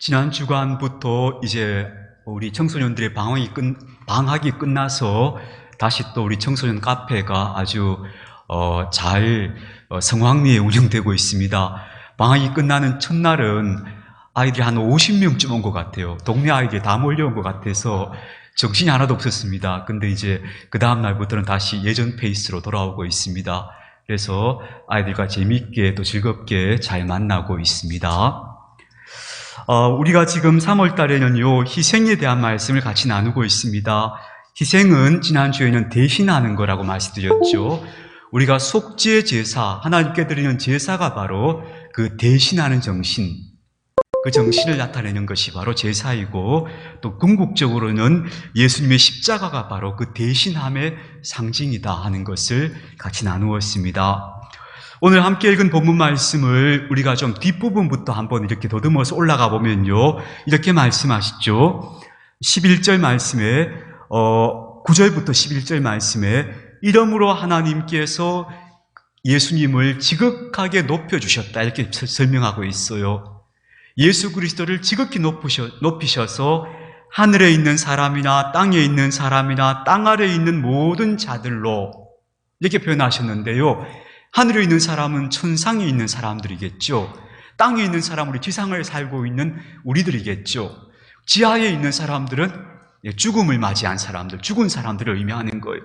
지난 주간부터 이제 우리 청소년들의 방학이 끝나서 다시 또 우리 청소년 카페가 아주 잘 성황리에 운영되고 있습니다. 방학이 끝나는 첫날은 아이들이 한 50명쯤 온 것 같아요. 동네 아이들이 다 몰려온 것 같아서 정신이 하나도 없었습니다. 근데 이제 그 다음 날부터는 다시 예전 페이스로 돌아오고 있습니다. 그래서 아이들과 재미있게 또 즐겁게 잘 만나고 있습니다. 우리가 지금 3월 달에는요, 희생에 대한 말씀을 같이 나누고 있습니다. 희생은 지난주에는 대신하는 거라고 말씀드렸죠. 우리가 속죄 제사, 하나님께 드리는 제사가 바로 그 대신하는 정신, 그 정신을 나타내는 것이 바로 제사이고, 또 궁극적으로는 예수님의 십자가가 바로 그 대신함의 상징이다 하는 것을 같이 나누었습니다. 오늘 함께 읽은 본문 말씀을 우리가 좀 뒷부분부터 한번 이렇게 더듬어서 올라가 보면요, 이렇게 말씀하시죠. 11절 말씀에 9절부터 11절 말씀에 이러므로 하나님께서 예수님을 지극하게 높여주셨다 이렇게 설명하고 있어요. 예수 그리스도를 지극히 높이셔서 하늘에 있는 사람이나 땅에 있는 사람이나 땅 아래에 있는 모든 자들로 이렇게 표현하셨는데요. 하늘에 있는 사람은 천상에 있는 사람들이겠죠. 땅에 있는 사람은 우리 지상을 살고 있는 우리들이겠죠. 지하에 있는 사람들은 죽음을 맞이한 사람들, 죽은 사람들을 의미하는 거예요.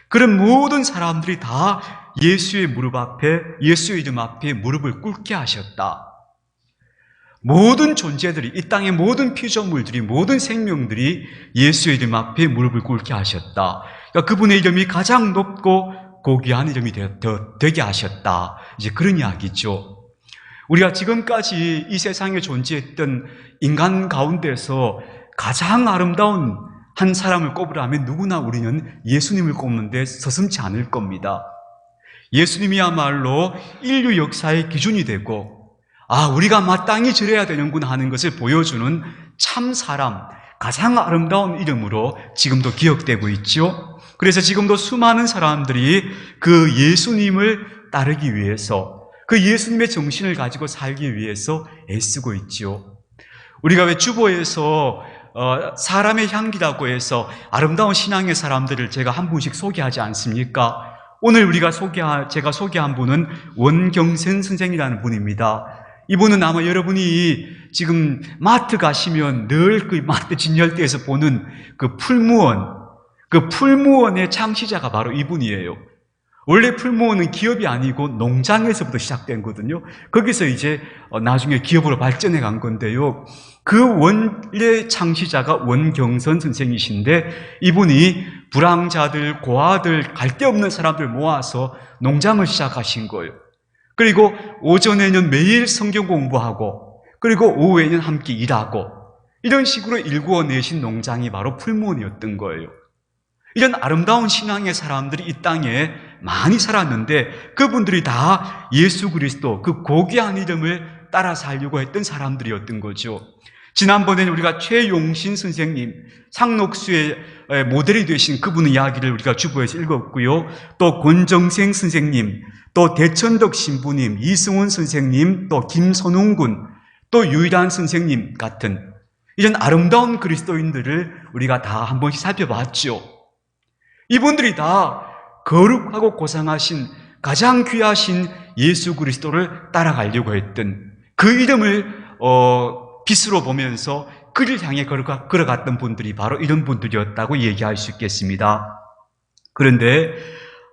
그런 모든 사람들이 다 예수의 무릎 앞에, 예수의 이름 앞에 무릎을 꿇게 하셨다. 모든 존재들이, 이 땅의 모든 피조물들이, 모든 생명들이 예수의 이름 앞에 무릎을 꿇게 하셨다. 그러니까 그분의 이름이 가장 높고 고귀한 이름이 되게 하셨다. 이제 그런 이야기죠. 우리가 지금까지 이 세상에 존재했던 인간 가운데서 가장 아름다운 한 사람을 꼽으라면 누구나 우리는 예수님을 꼽는데 서슴지 않을 겁니다. 예수님이야말로 인류 역사의 기준이 되고, 우리가 마땅히 저래야 되는구나 하는 것을 보여주는 참 사람, 가장 아름다운 이름으로 지금도 기억되고 있죠. 그래서 지금도 수많은 사람들이 그 예수님을 따르기 위해서, 그 예수님의 정신을 가지고 살기 위해서 애쓰고 있죠. 우리가 왜 주보에서 사람의 향기라고 해서 아름다운 신앙의 사람들을 제가 한 분씩 소개하지 않습니까? 오늘 제가 소개한 분은 원경선 선생이라는 분입니다. 이분은 아마 여러분이 지금 마트 가시면 늘 그 마트 진열대에서 보는 그 풀무원의 창시자가 바로 이분이에요. 원래 풀무원은 기업이 아니고 농장에서부터 시작된 거거든요. 거기서 이제 나중에 기업으로 발전해 간 건데요. 그 원래 창시자가 원경선 선생이신데, 이분이 불황자들, 고아들, 갈 데 없는 사람들 모아서 농장을 시작하신 거예요. 그리고 오전에는 매일 성경 공부하고, 그리고 오후에는 함께 일하고, 이런 식으로 일구어 내신 농장이 바로 풀무원이었던 거예요. 이런 아름다운 신앙의 사람들이 이 땅에 많이 살았는데, 그분들이 다 예수 그리스도 그 고귀한 이름을 따라 살려고 했던 사람들이었던 거죠. 지난번에는 우리가 최용신 선생님, 상록수의 모델이 되신 그분의 이야기를 우리가 주보에서 읽었고요. 또 권정생 선생님, 또 대천덕 신부님, 이승훈 선생님, 또 김선웅 군, 또 유일한 선생님 같은 이런 아름다운 그리스도인들을 우리가 다 한 번씩 살펴봤죠. 이분들이 다 거룩하고 고상하신 가장 귀하신 예수 그리스도를 따라가려고 했던, 그 이름을 빛으로 보면서 그를 향해 걸어갔던 분들이 바로 이런 분들이었다고 얘기할 수 있겠습니다. 그런데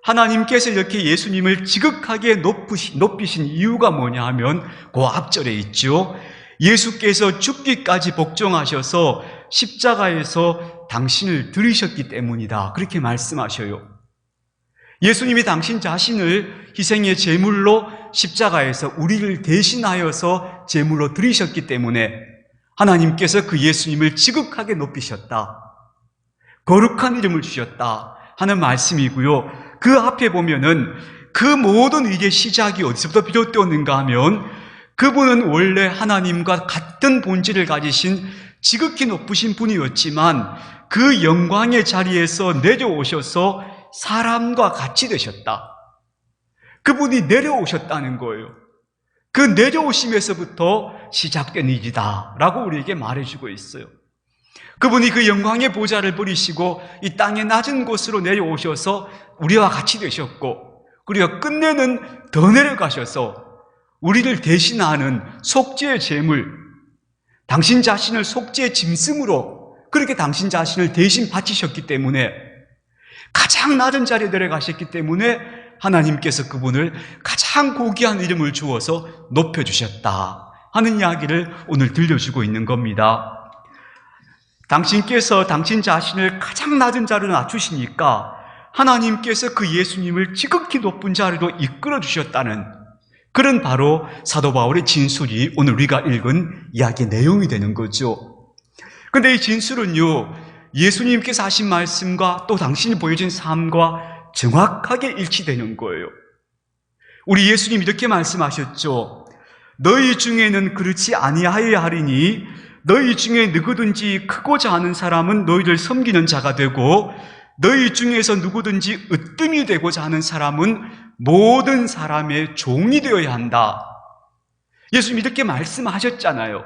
하나님께서 이렇게 예수님을 지극하게 높이신 이유가 뭐냐 하면 그 앞절에 있죠. 예수께서 죽기까지 복종하셔서 십자가에서 당신을 들이셨기 때문이다, 그렇게 말씀하셔요. 예수님이 당신 자신을 희생의 제물로 십자가에서 우리를 대신하여서 제물로 들이셨기 때문에 하나님께서 그 예수님을 지극하게 높이셨다, 거룩한 이름을 주셨다 하는 말씀이고요. 그 앞에 보면은 그 모든 일의 시작이 어디서부터 비롯되었는가 하면, 그분은 원래 하나님과 같은 본질을 가지신 지극히 높으신 분이었지만 그 영광의 자리에서 내려오셔서 사람과 같이 되셨다. 그분이 내려오셨다는 거예요. 그 내려오심에서부터 시작된 일이다 라고 우리에게 말해주고 있어요. 그분이 그 영광의 보좌를 버리시고 이 땅의 낮은 곳으로 내려오셔서 우리와 같이 되셨고, 그리고 끝내는 더 내려가셔서 우리를 대신하는 속죄의 제물, 당신 자신을 속죄의 짐승으로 그렇게 당신 자신을 대신 바치셨기 때문에, 가장 낮은 자리에 내려가셨기 때문에 하나님께서 그분을 가장 고귀한 이름을 주어서 높여주셨다 하는 이야기를 오늘 들려주고 있는 겁니다. 당신께서 당신 자신을 가장 낮은 자리로 낮추시니까 하나님께서 그 예수님을 지극히 높은 자리로 이끌어 주셨다는 그런 바로 사도 바울의 진술이 오늘 우리가 읽은 이야기의 내용이 되는 거죠. 그런데 이 진술은요, 예수님께서 하신 말씀과 또 당신이 보여준 삶과 정확하게 일치되는 거예요. 우리 예수님 이렇게 말씀하셨죠. 너희 중에는 그렇지 아니하여야 하리니 너희 중에 누구든지 크고자 하는 사람은 너희를 섬기는 자가 되고, 너희 중에서 누구든지 으뜸이 되고자 하는 사람은 모든 사람의 종이 되어야 한다. 예수님 이렇게 말씀하셨잖아요.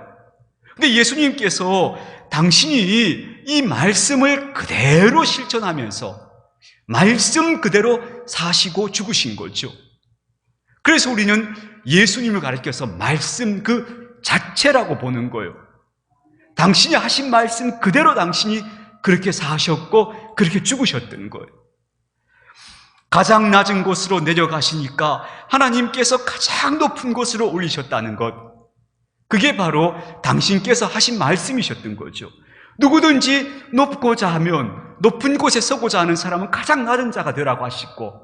근데 예수님께서 당신이 이 말씀을 그대로 실천하면서 말씀 그대로 사시고 죽으신 거죠. 그래서 우리는 예수님을 가리켜서 말씀 그 자체라고 보는 거예요. 당신이 하신 말씀 그대로 당신이 그렇게 사셨고 그렇게 죽으셨던 거예요. 가장 낮은 곳으로 내려가시니까 하나님께서 가장 높은 곳으로 올리셨다는 것, 그게 바로 당신께서 하신 말씀이셨던 거죠. 누구든지 높고자 하면, 높은 곳에 서고자 하는 사람은 가장 낮은 자가 되라고 하시고,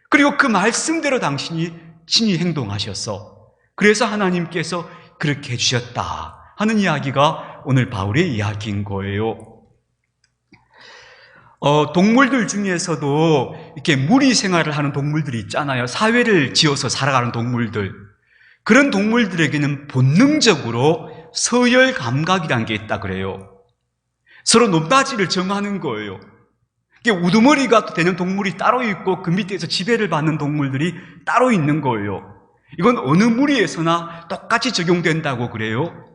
그리고 그 말씀대로 당신이 친히 행동하셔서 그래서 하나님께서 그렇게 해주셨다 하는 이야기가 오늘 바울의 이야기인 거예요. 동물들 중에서도 이렇게 무리 생활을 하는 동물들이 있잖아요. 사회를 지어서 살아가는 동물들. 그런 동물들에게는 본능적으로 서열 감각이라는 게 있다 그래요. 서로 높낮이를 정하는 거예요. 우두머리가 되는 동물이 따로 있고 그 밑에서 지배를 받는 동물들이 따로 있는 거예요. 이건 어느 무리에서나 똑같이 적용된다고 그래요.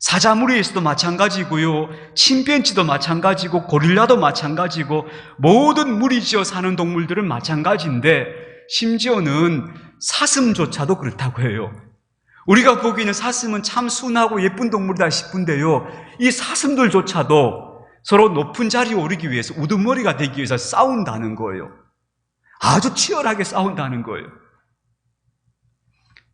사자무리에서도 마찬가지고요, 침팬지도 마찬가지고, 고릴라도 마찬가지고, 모든 무리지어 사는 동물들은 마찬가지인데 심지어는 사슴조차도 그렇다고 해요. 우리가 보기에는 사슴은 참 순하고 예쁜 동물이다 싶은데요, 이 사슴들조차도 서로 높은 자리에 오르기 위해서, 우두머리가 되기 위해서 싸운다는 거예요. 아주 치열하게 싸운다는 거예요.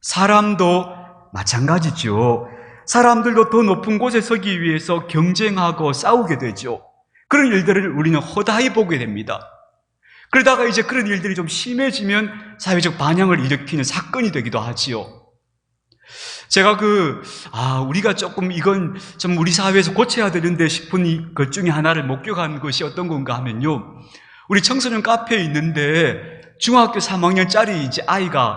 사람도 마찬가지죠. 사람들도 더 높은 곳에 서기 위해서 경쟁하고 싸우게 되죠. 그런 일들을 우리는 허다히 보게 됩니다. 그러다가 이제 그런 일들이 좀 심해지면 사회적 반향을 일으키는 사건이 되기도 하지요. 제가 우리가 조금 이건 좀 우리 사회에서 고쳐야 되는데 싶은 것 중에 하나를 목격한 것이 어떤 건가 하면요, 우리 청소년 카페에 있는데 중학교 3학년짜리 이제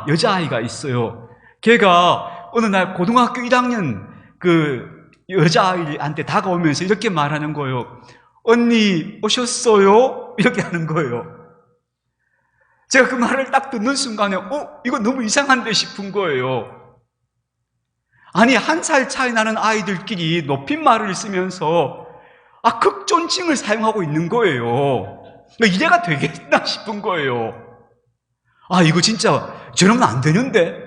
여자아이가 있어요. 걔가 어느 날 고등학교 1학년 그 여자아이한테 다가오면서 이렇게 말하는 거예요. 언니 오셨어요? 이렇게 하는 거예요. 제가 그 말을 딱 듣는 순간에 이거 너무 이상한데 싶은 거예요. 아니, 1살 차이 나는 아이들끼리 높임말을 쓰면서 극존칭을 사용하고 있는 거예요. 이래가 되겠나 싶은 거예요. 이거 진짜 저러면 안 되는데,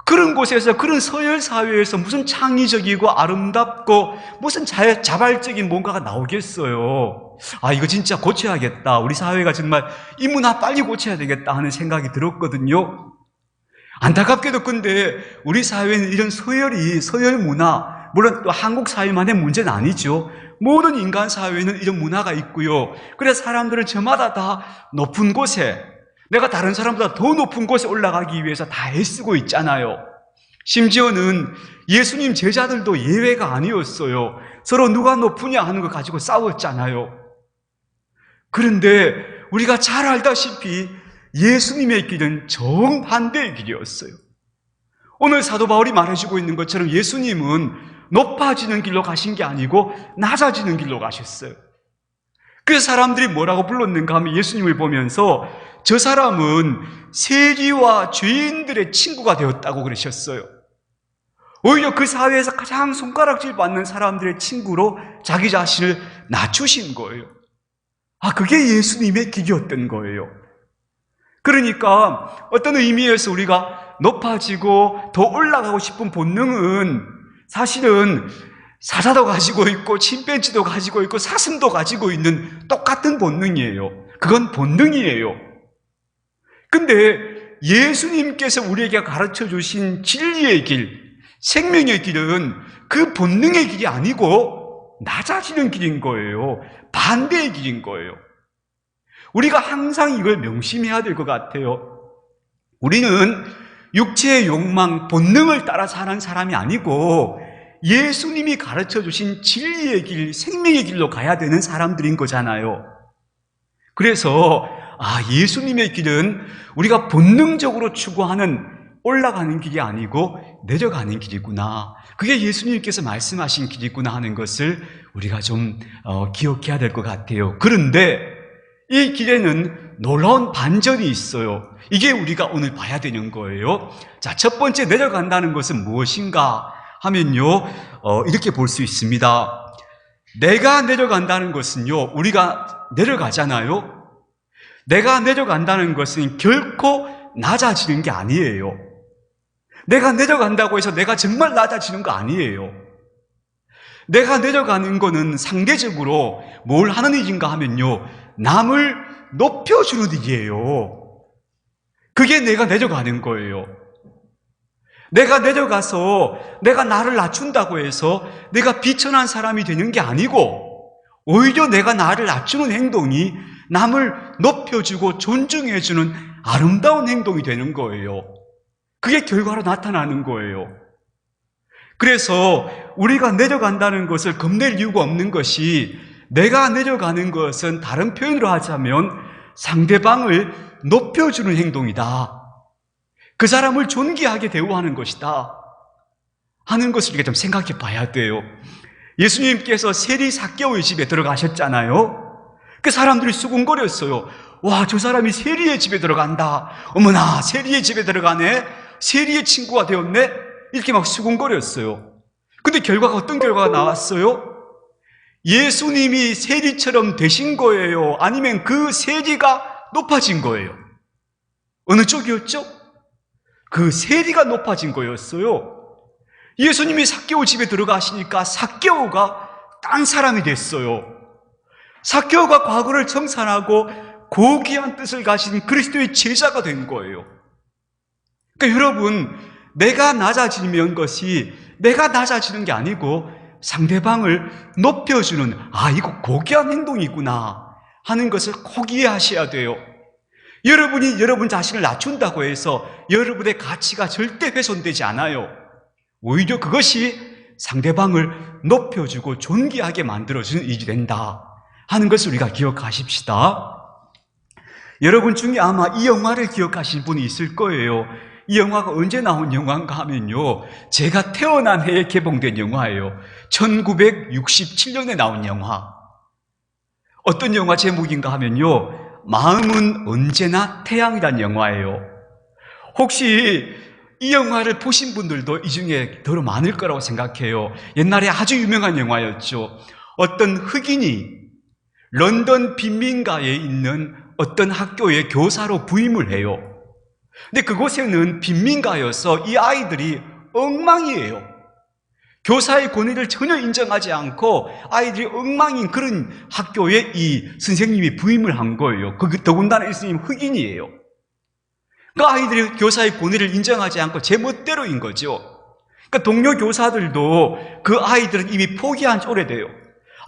그런 곳에서, 그런 서열 사회에서 무슨 창의적이고 아름답고 무슨 자발적인 뭔가가 나오겠어요. 이거 진짜 고쳐야겠다. 우리 사회가 정말 이 문화 빨리 고쳐야 되겠다 하는 생각이 들었거든요. 안타깝게도 근데 우리 사회는 이런 서열 문화, 물론 또 한국 사회만의 문제는 아니죠. 모든 인간 사회에는 이런 문화가 있고요. 그래서 사람들은 저마다 다 높은 곳에, 내가 다른 사람보다 더 높은 곳에 올라가기 위해서 다 애쓰고 있잖아요. 심지어는 예수님 제자들도 예외가 아니었어요. 서로 누가 높으냐 하는 거 가지고 싸웠잖아요. 그런데 우리가 잘 알다시피 예수님의 길은 정반대의 길이었어요. 오늘 사도 바울이 말해주고 있는 것처럼 예수님은 높아지는 길로 가신 게 아니고 낮아지는 길로 가셨어요. 그래서 사람들이 뭐라고 불렀는가 하면 예수님을 보면서 저 사람은 세리와 죄인들의 친구가 되었다고 그러셨어요. 오히려 그 사회에서 가장 손가락질 받는 사람들의 친구로 자기 자신을 낮추신 거예요. 그게 예수님의 길이었던 거예요. 그러니까 어떤 의미에서 우리가 높아지고 더 올라가고 싶은 본능은 사실은 사자도 가지고 있고 침팬지도 가지고 있고 사슴도 가지고 있는 똑같은 본능이에요. 그건 본능이에요. 근데 예수님께서 우리에게 가르쳐 주신 진리의 길, 생명의 길은 그 본능의 길이 아니고 낮아지는 길인 거예요. 반대의 길인 거예요. 우리가 항상 이걸 명심해야 될 것 같아요. 우리는 육체의 욕망, 본능을 따라 사는 사람이 아니고 예수님이 가르쳐 주신 진리의 길, 생명의 길로 가야 되는 사람들인 거잖아요. 그래서 예수님의 길은 우리가 본능적으로 추구하는 올라가는 길이 아니고 내려가는 길이구나. 그게 예수님께서 말씀하신 길이구나 하는 것을 우리가 좀 기억해야 될 것 같아요. 그런데 이 길에는 놀라운 반전이 있어요. 이게 우리가 오늘 봐야 되는 거예요. 자, 첫 번째 내려간다는 것은 무엇인가 하면요, 이렇게 볼 수 있습니다. 내가 내려간다는 것은요, 우리가 내려가잖아요. 내가 내려간다는 것은 결코 낮아지는 게 아니에요. 내가 내려간다고 해서 내가 정말 낮아지는 거 아니에요. 내가 내려가는 거는 상대적으로 뭘 하는 일인가 하면요, 남을 높여주는 일이에요. 그게 내가 내려가는 거예요. 내가 내려가서 내가 나를 낮춘다고 해서 내가 비천한 사람이 되는 게 아니고 오히려 내가 나를 낮추는 행동이 남을 높여주고 존중해주는 아름다운 행동이 되는 거예요. 그게 결과로 나타나는 거예요. 그래서 우리가 내려간다는 것을 겁낼 이유가 없는 것이, 내가 내려가는 것은 다른 표현으로 하자면 상대방을 높여주는 행동이다. 그 사람을 존귀하게 대우하는 것이다 하는 것을 우리가 좀 생각해 봐야 돼요. 예수님께서 세리 삭개오의 집에 들어가셨잖아요. 그 사람들이 수군거렸어요. 와, 저 사람이 세리의 집에 들어간다. 어머나, 세리의 집에 들어가네. 세리의 친구가 되었네. 이렇게 막 수군거렸어요. 근데 결과가 어떤 결과가 나왔어요? 예수님이 세리처럼 되신 거예요? 아니면 그 세리가 높아진 거예요? 어느 쪽이었죠? 그 세리가 높아진 거였어요. 예수님이 삭개오 집에 들어가시니까 삭개오가 딴 사람이 됐어요. 삭개오가 과거를 청산하고 고귀한 뜻을 가진 그리스도의 제자가 된 거예요. 그러니까 여러분, 내가 낮아지면 것이 내가 낮아지는 게 아니고 상대방을 높여주는, 이거 고귀한 행동이구나 하는 것을 꼭 이해하셔야 돼요. 여러분이 여러분 자신을 낮춘다고 해서 여러분의 가치가 절대 훼손되지 않아요. 오히려 그것이 상대방을 높여주고 존귀하게 만들어주는 일이 된다 하는 것을 우리가 기억하십시다. 여러분 중에 아마 이 영화를 기억하시는 분이 있을 거예요. 이 영화가 언제 나온 영화인가 하면요, 제가 태어난 해에 개봉된 영화예요. 1967년에 나온 영화. 어떤 영화 제목인가 하면요, 마음은 언제나 태양이란 영화예요. 혹시 이 영화를 보신 분들도 이 중에 더 많을 거라고 생각해요. 옛날에 아주 유명한 영화였죠. 어떤 흑인이 런던 빈민가에 있는 어떤 학교의 교사로 부임을 해요. 근데 그곳에는 빈민가여서 이 아이들이 엉망이에요. 교사의 권위를 전혀 인정하지 않고 아이들이 엉망인 그런 학교에 이 선생님이 부임을 한 거예요. 더군다나 이 선생님 흑인이에요. 그 아이들이 교사의 권위를 인정하지 않고 제멋대로인 거죠. 그러니까 동료 교사들도 그 아이들은 이미 포기한 지 오래돼요.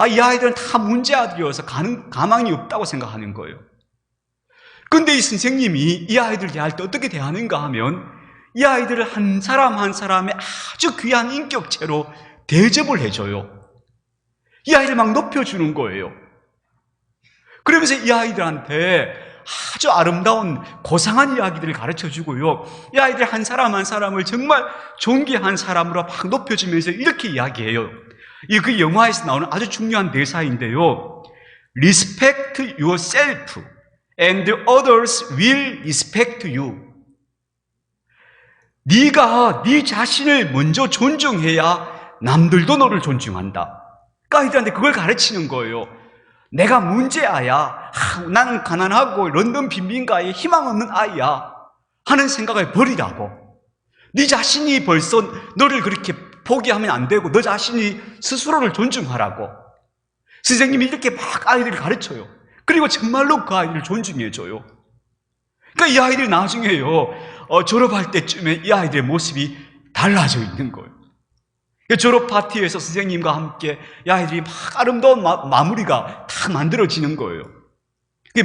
이 아이들은 다 문제아들이어서 가망이 없다고 생각하는 거예요. 그런데 이 선생님이 이 아이들 대할 때 어떻게 대하는가 하면 이 아이들을 한 사람 한 사람의 아주 귀한 인격체로 대접을 해줘요. 이 아이를 막 높여주는 거예요. 그러면서 이 아이들한테 아주 아름다운 고상한 이야기들을 가르쳐주고요, 이 아이들 한 사람 한 사람을 정말 존귀한 사람으로 막 높여주면서 이렇게 이야기해요. 그 영화에서 나오는 아주 중요한 대사인데요, respect yourself and others will respect you. 네가 네 자신을 먼저 존중해야 남들도 너를 존중한다. 그러니까 아이들한테 그걸 가르치는 거예요. 내가 문제아야, 나는 가난하고 런던 빈민가에 희망 없는 아이야 하는 생각을 버리라고. 네 자신이 벌써 너를 그렇게 포기하면 안 되고 너 자신이 스스로를 존중하라고. 선생님이 이렇게 막 아이들을 가르쳐요. 그리고 정말로 그 아이를 존중해줘요. 그러니까 이 아이들이 나중에요, 졸업할 때쯤에 이 아이들의 모습이 달라져 있는 거예요. 졸업 파티에서 선생님과 함께 이 아이들이 막 아름다운 마무리가 다 만들어지는 거예요.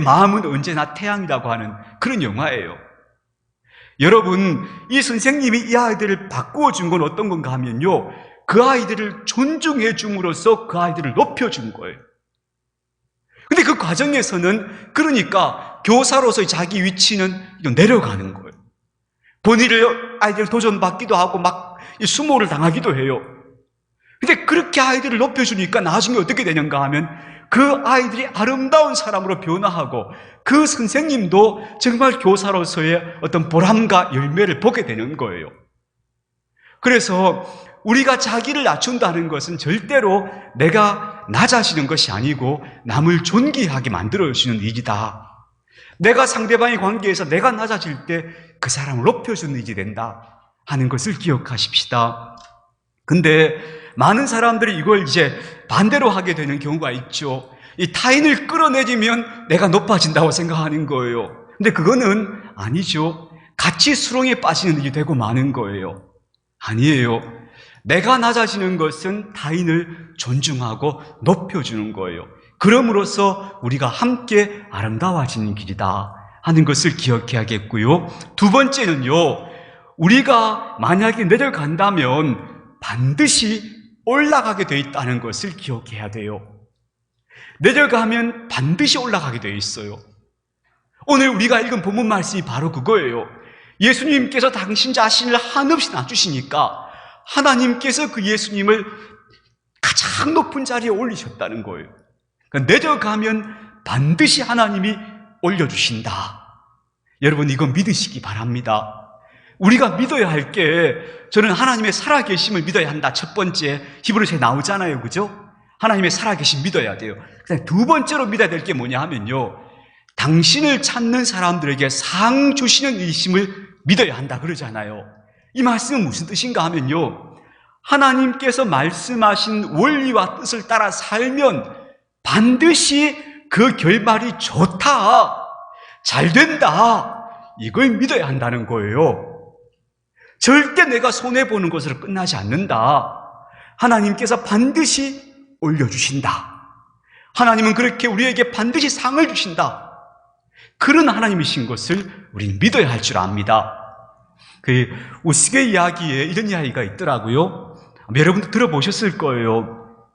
마음은 언제나 태양이라고 하는 그런 영화예요. 여러분, 이 선생님이 이 아이들을 바꾸어 준 건 어떤 건가 하면요, 그 아이들을 존중해 줌으로써 그 아이들을 높여준 거예요. 근데 그 과정에서는 그러니까 교사로서의 자기 위치는 내려가는 거예요. 본인을 아이들 도전받기도 하고 막 수모를 당하기도 해요. 근데 그렇게 아이들을 높여주니까 나중에 어떻게 되는가 하면 그 아이들이 아름다운 사람으로 변화하고 그 선생님도 정말 교사로서의 어떤 보람과 열매를 보게 되는 거예요. 그래서 우리가 자기를 낮춘다는 것은 절대로 내가 낮아지는 것이 아니고 남을 존귀하게 만들어주는 일이다. 내가 상대방의 관계에서 내가 낮아질 때 그 사람을 높여주는 일이 된다 하는 것을 기억하십시다. 근데 많은 사람들이 이걸 이제 반대로 하게 되는 경우가 있죠. 이 타인을 끌어내리면 내가 높아진다고 생각하는 거예요. 근데 그거는 아니죠. 같이 수렁에 빠지는 일이 되고 마는 거예요. 아니에요. 내가 낮아지는 것은 타인을 존중하고 높여주는 거예요. 그럼으로써 우리가 함께 아름다워지는 길이다 하는 것을 기억해야겠고요. 두 번째는요, 우리가 만약에 내려간다면 반드시 올라가게 되어 있다는 것을 기억해야 돼요. 내려가면 반드시 올라가게 되어 있어요. 오늘 우리가 읽은 본문 말씀이 바로 그거예요. 예수님께서 당신 자신을 한없이 낮추시니까 하나님께서 그 예수님을 가장 높은 자리에 올리셨다는 거예요. 그러니까 내려가면 반드시 하나님이 올려주신다. 여러분, 이거 믿으시기 바랍니다. 우리가 믿어야 할 게, 저는 하나님의 살아계심을 믿어야 한다. 첫 번째, 히브리서에 나오잖아요. 그죠? 하나님의 살아계심 믿어야 돼요. 두 번째로 믿어야 될 게 뭐냐 하면요, 당신을 찾는 사람들에게 상 주시는 일심을 믿어야 한다 그러잖아요. 이 말씀은 무슨 뜻인가 하면요, 하나님께서 말씀하신 원리와 뜻을 따라 살면 반드시 그 결말이 좋다, 잘 된다, 이걸 믿어야 한다는 거예요. 절대 내가 손해보는 것으로 끝나지 않는다. 하나님께서 반드시 올려주신다. 하나님은 그렇게 우리에게 반드시 상을 주신다. 그런 하나님이신 것을 우리는 믿어야 할 줄 압니다. 그 우스개 이야기에 이런 이야기가 있더라고요. 여러분도 들어보셨을 거예요.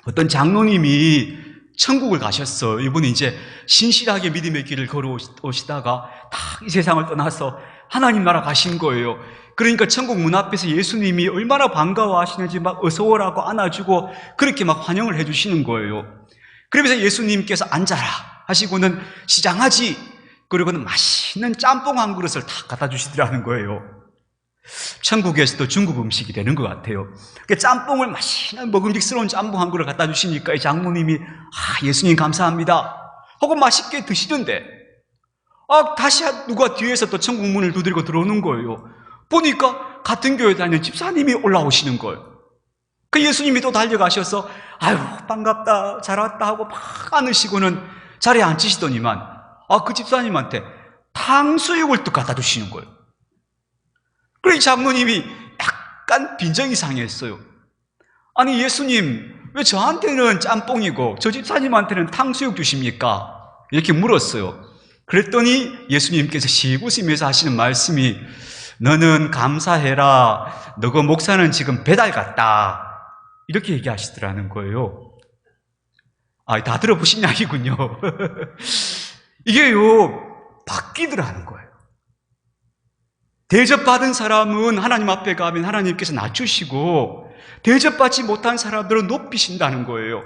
어떤 장로님이 천국을 가셨어요. 이분이 이제 신실하게 믿음의 길을 걸어오시다가 다 이 세상을 떠나서 하나님 나라 가신 거예요. 그러니까 천국 문 앞에서 예수님이 얼마나 반가워하시는지 막 어서 오라고 안아주고 그렇게 막 환영을 해주시는 거예요. 그러면서 예수님께서 앉아라 하시고는 시장하지, 그리고는 맛있는 짬뽕 한 그릇을 다 갖다 주시더라는 거예요. 천국에서도 중국 음식이 되는 것 같아요. 짬뽕을, 맛있는 먹음직스러운 짬뽕 한 그릇 갖다 주시니까 이 장모님이 예수님 감사합니다 하고 맛있게 드시던데, 다시 누가 뒤에서 또 천국 문을 두드리고 들어오는 거예요. 보니까 같은 교회 다니는 집사님이 올라오시는 거예요. 그 예수님이 또 달려가셔서 아유 반갑다, 잘 왔다 하고 막 안으시고는 자리에 앉히시더니만 그 집사님한테 탕수육을 또 갖다 주시는 거예요. 그래서 이 장모님이 약간 빈정이 상했어요. 아니 예수님, 왜 저한테는 짬뽕이고 저 집사님한테는 탕수육 주십니까? 이렇게 물었어요. 그랬더니 예수님께서 씩 웃으면서 하시는 말씀이, 너는 감사해라, 너그 목사는 지금 배달 갔다, 이렇게 얘기하시더라는 거예요. 다 들어보신 이야기군요. 이게요, 바뀌더라는 거예요. 대접받은 사람은 하나님 앞에 가면 하나님께서 낮추시고, 대접받지 못한 사람들은 높이신다는 거예요.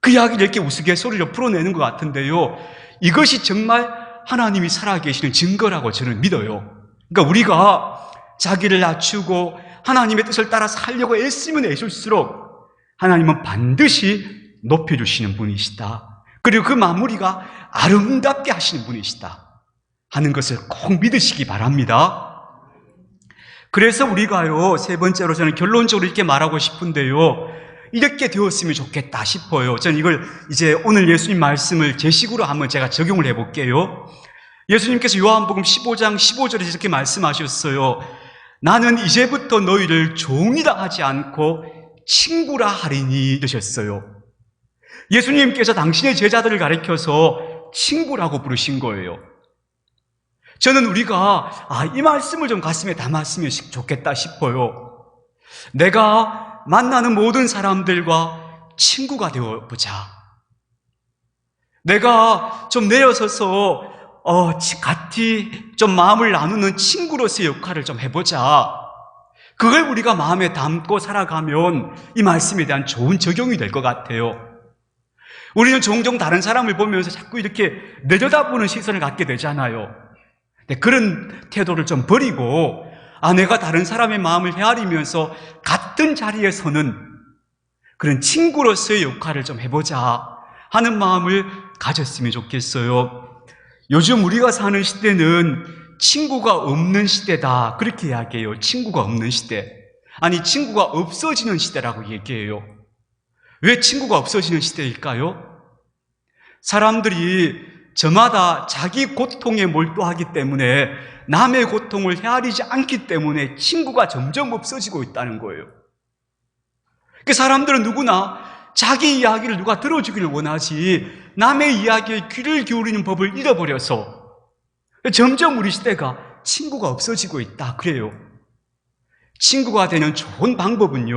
그 이야기를 이렇게 우스갯소리로 풀어내는 것 같은데요. 이것이 정말 하나님이 살아계시는 증거라고 저는 믿어요. 그러니까 우리가 자기를 낮추고 하나님의 뜻을 따라 살려고 애쓰면 애쓸수록 하나님은 반드시 높여주시는 분이시다. 그리고 그 마무리가 아름답게 하시는 분이시다 하는 것을 꼭 믿으시기 바랍니다. 그래서 우리가요, 세 번째로 저는 결론적으로 이렇게 말하고 싶은데요, 이렇게 되었으면 좋겠다 싶어요. 저는 이걸 이제 오늘 예수님 말씀을 제 식으로 한번 제가 적용을 해볼게요. 예수님께서 요한복음 15장 15절에 이렇게 말씀하셨어요. 나는 이제부터 너희를 종이라 하지 않고 친구라 하리니 이러셨어요. 예수님께서 당신의 제자들을 가리켜서 친구라고 부르신 거예요. 저는 우리가 이 말씀을 좀 가슴에 담았으면 좋겠다 싶어요. 내가 만나는 모든 사람들과 친구가 되어보자. 내가 좀 내려서서 같이 좀 마음을 나누는 친구로서의 역할을 좀 해보자. 그걸 우리가 마음에 담고 살아가면 이 말씀에 대한 좋은 적용이 될 것 같아요. 우리는 종종 다른 사람을 보면서 자꾸 이렇게 내려다보는 시선을 갖게 되잖아요. 그런 태도를 좀 버리고 내가 다른 사람의 마음을 헤아리면서 같은 자리에 서는 그런 친구로서의 역할을 좀 해보자 하는 마음을 가졌으면 좋겠어요. 요즘 우리가 사는 시대는 친구가 없는 시대다 그렇게 이야기해요. 친구가 없는 시대. 아니, 친구가 없어지는 시대라고 얘기해요. 왜 친구가 없어지는 시대일까요? 사람들이 저마다 자기 고통에 몰두하기 때문에 남의 고통을 헤아리지 않기 때문에 친구가 점점 없어지고 있다는 거예요. 그 사람들은 누구나 자기 이야기를 누가 들어주기를 원하지 남의 이야기에 귀를 기울이는 법을 잃어버려서 점점 우리 시대가 친구가 없어지고 있다 그래요. 친구가 되는 좋은 방법은요,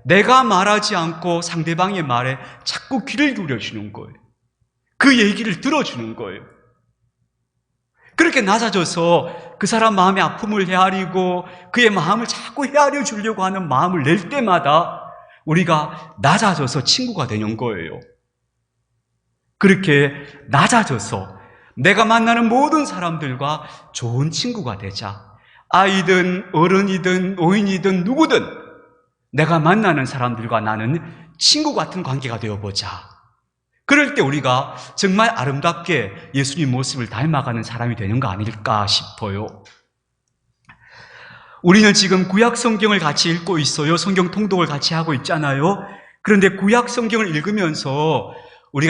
내가 말하지 않고 상대방의 말에 자꾸 귀를 기울여주는 거예요. 그 얘기를 들어주는 거예요. 그렇게 낮아져서 그 사람 마음의 아픔을 헤아리고 그의 마음을 자꾸 헤아려 주려고 하는 마음을 낼 때마다 우리가 낮아져서 친구가 되는 거예요. 그렇게 낮아져서 내가 만나는 모든 사람들과 좋은 친구가 되자. 아이든 어른이든 노인이든 누구든 내가 만나는 사람들과 나는 친구 같은 관계가 되어보자. 그럴 때 우리가 정말 아름답게 예수님 모습을 닮아가는 사람이 되는 거 아닐까 싶어요. 우리는 지금 구약 성경을 같이 읽고 있어요. 성경 통독을 같이 하고 있잖아요. 그런데 구약 성경을 읽으면서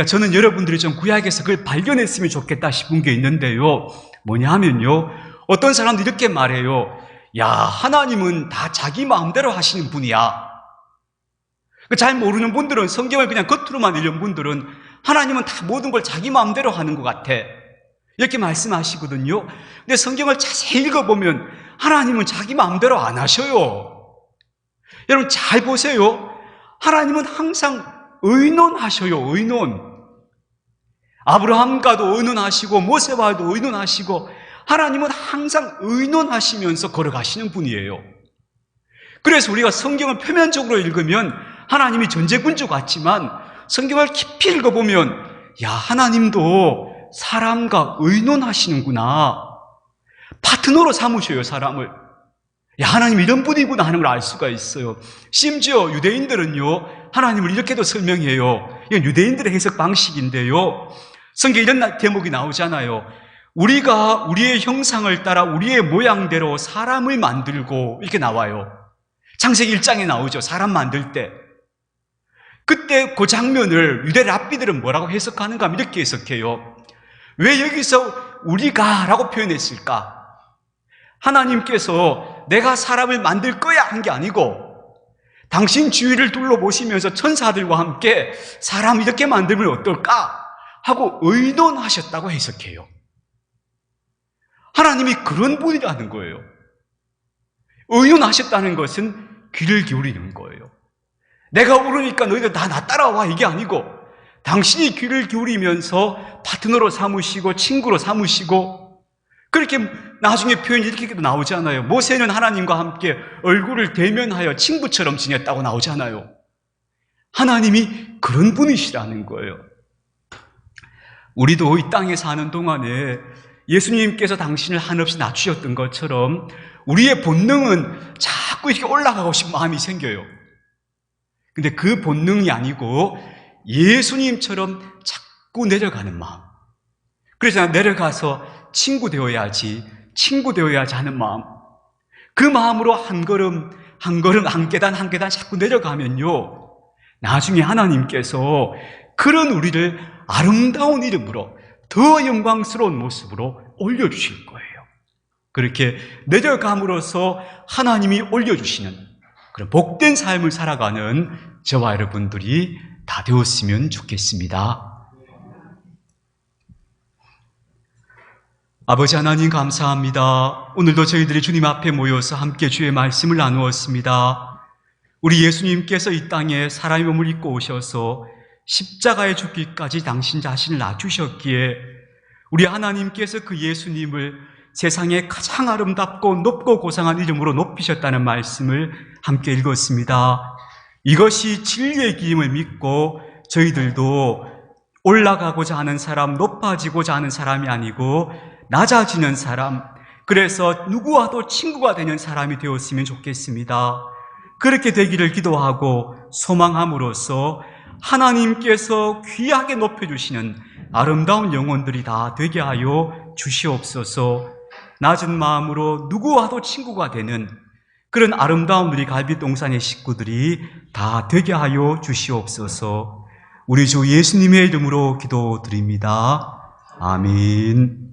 저는 여러분들이 좀 구약에서 그걸 발견했으면 좋겠다 싶은 게 있는데요. 뭐냐 하면요, 어떤 사람들이 이렇게 말해요. 야, 하나님은 다 자기 마음대로 하시는 분이야. 잘 모르는 분들은, 성경을 그냥 겉으로만 읽는 분들은 하나님은 다 모든 걸 자기 마음대로 하는 것 같아 이렇게 말씀하시거든요. 근데 성경을 자세히 읽어보면 하나님은 자기 마음대로 안 하셔요. 여러분 잘 보세요. 하나님은 항상 의논하셔요. 의논. 아브라함과도 의논하시고 모세와도 의논하시고 하나님은 항상 의논하시면서 걸어가시는 분이에요. 그래서 우리가 성경을 표면적으로 읽으면 하나님이 전제군주 같지만 성경을 깊이 읽어보면 야, 하나님도 사람과 의논하시는구나. 파트너로 삼으셔요, 사람을. 야, 하나님 이런 분이구나 하는 걸 알 수가 있어요. 심지어 유대인들은요, 하나님을 이렇게도 설명해요. 이건 유대인들의 해석 방식인데요. 성경에 이런 대목이 나오잖아요. 우리가 우리의 형상을 따라 우리의 모양대로 사람을 만들고 이렇게 나와요. 창세기 1장에 나오죠. 사람 만들 때. 그때 그 장면을 유대 랍비들은 뭐라고 해석하는가 하면 이렇게 해석해요. 왜 여기서 우리가 라고 표현했을까? 하나님께서 내가 사람을 만들 거야 한 게 아니고 당신 주위를 둘러보시면서 천사들과 함께 사람 이렇게 만들면 어떨까? 하고 의논하셨다고 해석해요. 하나님이 그런 분이라는 거예요. 의논하셨다는 것은 귀를 기울이는 거예요. 내가 울으니까 너희들 다 나 따라와 이게 아니고 당신이 귀를 기울이면서 파트너로 삼으시고 친구로 삼으시고 그렇게 나중에 표현이 이렇게 나오잖아요. 모세는 하나님과 함께 얼굴을 대면하여 친구처럼 지냈다고 나오잖아요. 하나님이 그런 분이시라는 거예요. 우리도 이 땅에 사는 동안에 예수님께서 당신을 한없이 낮추셨던 것처럼 우리의 본능은 자꾸 이렇게 올라가고 싶은 마음이 생겨요. 근데 그 본능이 아니고 예수님처럼 자꾸 내려가는 마음. 그래서 내려가서 친구 되어야지 하는 마음. 그 마음으로 한 걸음, 한 계단 자꾸 내려가면요, 나중에 하나님께서 그런 우리를 아름다운 이름으로 더 영광스러운 모습으로 올려주실 거예요. 그렇게 내려감으로써 하나님이 올려주시는 그런 복된 삶을 살아가는 저와 여러분들이 다 되었으면 좋겠습니다. 아버지 하나님 감사합니다. 오늘도 저희들이 주님 앞에 모여서 함께 주의 말씀을 나누었습니다. 우리 예수님께서 이 땅에 사람의 몸을 입고 오셔서 십자가에 죽기까지 당신 자신을 낮추셨기에 우리 하나님께서 그 예수님을 세상에 가장 아름답고 높고 고상한 이름으로 높이셨다는 말씀을 함께 읽었습니다. 이것이 진리의 길임을 믿고 저희들도 올라가고자 하는 사람, 높아지고자 하는 사람이 아니고 낮아지는 사람, 그래서 누구와도 친구가 되는 사람이 되었으면 좋겠습니다. 그렇게 되기를 기도하고 소망함으로써 하나님께서 귀하게 높여주시는 아름다운 영혼들이 다 되게 하여 주시옵소서. 낮은 마음으로 누구와도 친구가 되는 그런 아름다운 우리 갈빗동산의 식구들이 다 되게 하여 주시옵소서. 우리 주 예수님의 이름으로 기도드립니다. 아멘.